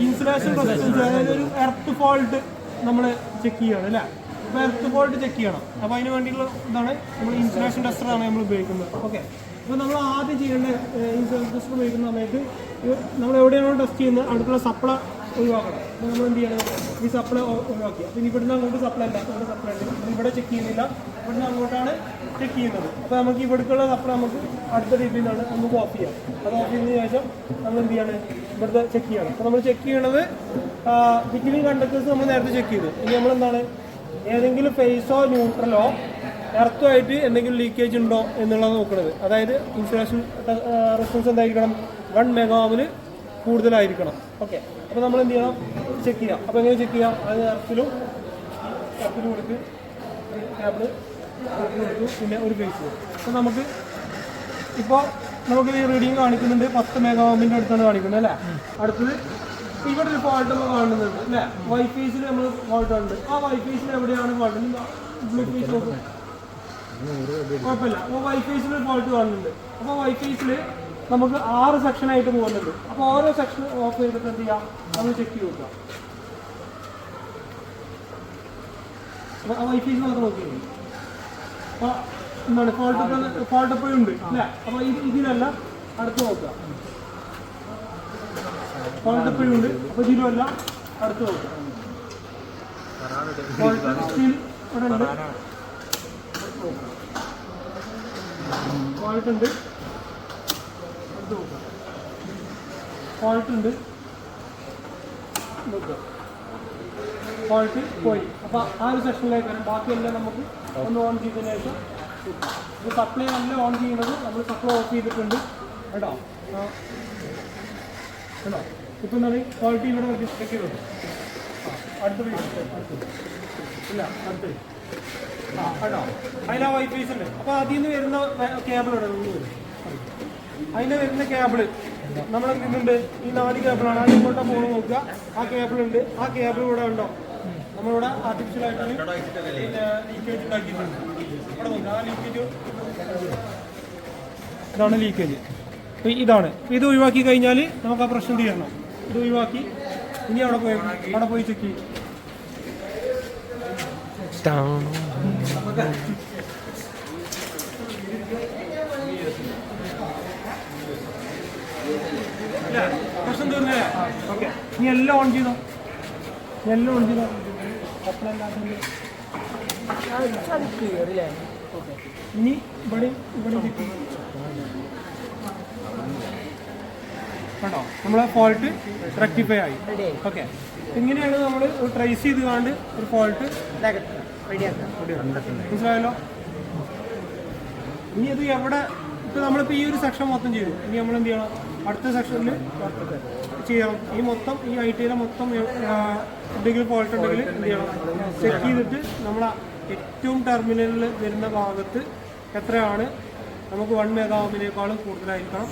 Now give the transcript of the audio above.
Insulation resistance, അതായത് ഒരു earth fault നമ്മൾ ചെക്ക് ചെയ്യണം അല്ലേ. അപ്പോൾ എർത്ത് ഫോൾട്ട് ചെക്ക് ചെയ്യണം. അപ്പോൾ അതിന് വേണ്ടിയുള്ള ഇതാണ് നമ്മൾ ഇൻസുലേഷൻ ടെസ്റ്ററാണ് നമ്മൾ ഉപയോഗിക്കുന്നത്. ഓക്കെ, അപ്പോൾ നമ്മൾ ആദ്യം ചെയ്യേണ്ട ഇൻസുലേഷൻ ടെസ്റ്റർ ഉപയോഗിക്കുന്ന സമയത്ത് നമ്മൾ എവിടെയാണോ ടെസ്റ്റ് ചെയ്യുന്നത് അടുത്തുള്ള സപ്ലൈ ഒഴിവാക്കണം. അപ്പോൾ നമ്മൾ എന്ത് ചെയ്യണം, ഈ സപ്ലൈ ഒഴിവാക്കി. അപ്പോൾ ഇവിടുന്ന് അങ്ങോട്ട് സപ്ലൈ അല്ല, ഇവിടെ സപ്ലൈ ഉണ്ട്, ഇവിടെ ചെക്ക് ചെയ്യുന്നില്ല, ഇവിടുന്ന് അങ്ങോട്ടാണ് ചെക്ക് ചെയ്യുന്നത്. അപ്പോൾ നമുക്ക് ഇവിടേക്കുള്ള സപ്ലൈ നമുക്ക് അടുത്ത രീതിയിൽ നിന്നാണ് നമുക്ക് ഓഫ് ചെയ്യാം. അത് ഓഫ് ചെയ്തതിന് ശേഷം നമ്മൾ എന്ത് ചെയ്യാണ്, ഇവിടുത്തെ ചെക്ക് ചെയ്യണം. അപ്പോൾ നമ്മൾ ചെക്ക് ചെയ്യണത് ബിറ്റ്വീൻ കണ്ടക്ടേഴ്സ് നമ്മൾ നേരത്തെ ചെക്ക് ചെയ്തു. ഇനി നമ്മളെന്താണ്, ഏതെങ്കിലും ഫേസോ ന്യൂട്രലോ എർത്തുമായിട്ട് എന്തെങ്കിലും ലീക്കേജ് ഉണ്ടോ എന്നുള്ളത് നോക്കുന്നത്. അതായത് ഇൻസുലേഷൻ റെസിസ്റ്റൻസ് എന്തായിരിക്കണം, 1 മെഗാമിൽ കൂടുതലായിരിക്കണം. ഓക്കെ, അപ്പോൾ നമ്മൾ എന്ത് ചെയ്യണം, ചെക്ക് ചെയ്യാം. അപ്പോൾ എങ്ങനെ ചെക്ക് ചെയ്യാം, അത് എർത്തിലും കൊടുത്ത് കേബിൾ കൊടുത്തു, പിന്നെ ഒരു ഫേസ്. അപ്പോൾ നമുക്ക് ഈ റീഡിങ് കാണിക്കുന്നുണ്ട് 10 മെഗാമിൻ്റെ അടുത്താണ് കാണിക്കുന്നത് അല്ലേ. അടുത്തത് ഇവിടെ ഒരു ഫോൾട്ട് നമ്മൾ കാണുന്നുണ്ട് അല്ലേ, വൈഫൈസിൽ നമ്മൾ ഫോൾട്ട് ഉണ്ട്. ആ വൈഫൈസിൽ എവിടെയാണ് ഫോൾട്ട്, ബ്ലൂ ഫേസ് നോക്കും കുഴപ്പമില്ല. അപ്പോൾ വൈഫൈസിൽ ഫോൾട്ട് കാണുന്നുണ്ട്. അപ്പോൾ വൈഫൈസിൽ നമുക്ക് 6 സെക്ഷനായിട്ട് പോകുന്നുണ്ട്. അപ്പോൾ ഓരോ സെക്ഷൻ ഓഫ് ചെയ്തിട്ട് എന്ത് ചെയ്യാം, നമ്മൾ ചെക്ക് ചെയ്ത് നോക്കാം. അപ്പോൾ ആ വൈഫൈസ് മാത്രം നോക്കിയിരുന്നു. അപ്പോൾ എന്താണ് ഫോൾട്ട് എപ്പോഴും ഉണ്ട് അല്ലേ. അപ്പോൾ ഇതിലല്ല അടുത്ത് നോക്കുക, ഫോൾട്ട് എപ്പോഴും ഉണ്ട്. അപ്പോൾ ഇതിലുമല്ല അടുത്ത് നോക്കുക. ഫോൾട്ട് സ്റ്റിൽ ഇവിടെ ഉണ്ട്, ഫോൾട്ട് ഉണ്ട്, അടുത്ത് നോക്കുക, ഫോൾട്ട് ഉണ്ട്, നോക്കുക, ഫോൾട്ട് പോയി. അപ്പോൾ ആ ഒരു സെക്ഷനിലേക്ക് വരും. ബാക്കിയെല്ലാം നമുക്ക് ഒന്ന് ഓൺ ചെയ്തതിന് ശേഷം ഇത് സപ്ലൈ അല്ല ഓൺ ചെയ്യുന്നത്, നമ്മൾ സപ്ലൈ ഓഫ് ചെയ്തിട്ടുണ്ട് കേട്ടോ. കേട്ടോ, ഇപ്പം എന്താണ് ക്വാളിറ്റി ഇവിടെ ചെക്ക് ചെയ്തത്. അടുത്ത ഇല്ല അടുത്ത് കേട്ടോ, അതിൽ ആ വൈഫൈസ് ഉണ്ട്. അപ്പോൾ അതിൽ നിന്ന് വരുന്ന കേബിൾ ഇവിടെ വരും. അതിൻ്റെ വരുന്ന കേബിള് നമ്മൾ ഇതുണ്ട്, ഈ 4 കേബിളാണ്. അതിന് ഇങ്ങോട്ടാ പോകണം നോക്കുക, ആ കേബിൾ ഉണ്ട്. ആ കേബിൾ ഇവിടെ ഉണ്ടോ, നമ്മളിവിടെ ആർട്ടിഫിഷ്യലായിട്ടാണ് ലീക്കേജ് ഉണ്ടാക്കിയിട്ടുണ്ട്. ഇവിടെ നോക്കുക, ആ ലീക്കേജ് ഇതാണ് ലീക്കേജ്. അപ്പോൾ ഇതാണ്, ഇത് ഒഴിവാക്കി കഴിഞ്ഞാൽ നമുക്ക് ആ പ്രശ്നം തീരണം. ഇത് ഒഴിവാക്കി ഇനി അവിടെ പോയി ചെക്ക് ചെയ്യും. പ്രശ്നം തീർന്നേ. ഓക്കെ, ഇനി എല്ലാം ഓൺ ചെയ്തോ, എല്ലാം ഓൺ ചെയ്തോ. ഇനി ഇവിടെ കേട്ടോ, നമ്മളെ ഫോൾട്ട് റെക്ടിഫൈ ആയി. ഓക്കെ, ഇങ്ങനെയാണ് നമ്മൾ ട്രേസ് ചെയ്ത് കാണ്ട് ഒരു ഫോൾട്ട് മനസ്സിലായല്ലോ. ഇനി ഇത് എവിടെ, ഇപ്പോൾ നമ്മളിപ്പോൾ ഈ ഒരു സെക്ഷൻ മൊത്തം ചെയ്തു. ഇനി നമ്മൾ എന്ത് ചെയ്യണം, അടുത്ത സെക്ഷനിൽ ചെയ്യണം. ഈ മൊത്തം ഈ ഐ.ടിയിലെ മൊത്തം എന്തെങ്കിലും ഫോൾട്ട് ഉണ്ടെങ്കിൽ എന്ത് ചെയ്യണം, ചെക്ക് ചെയ്തിട്ട് നമ്മൾ ഏറ്റവും ടെർമിനലിൽ വരുന്ന ഭാഗത്ത് എത്രയാണ്, നമുക്ക് 1 മെഗാമിനേക്കാളും കൂടുതലായിരിക്കണം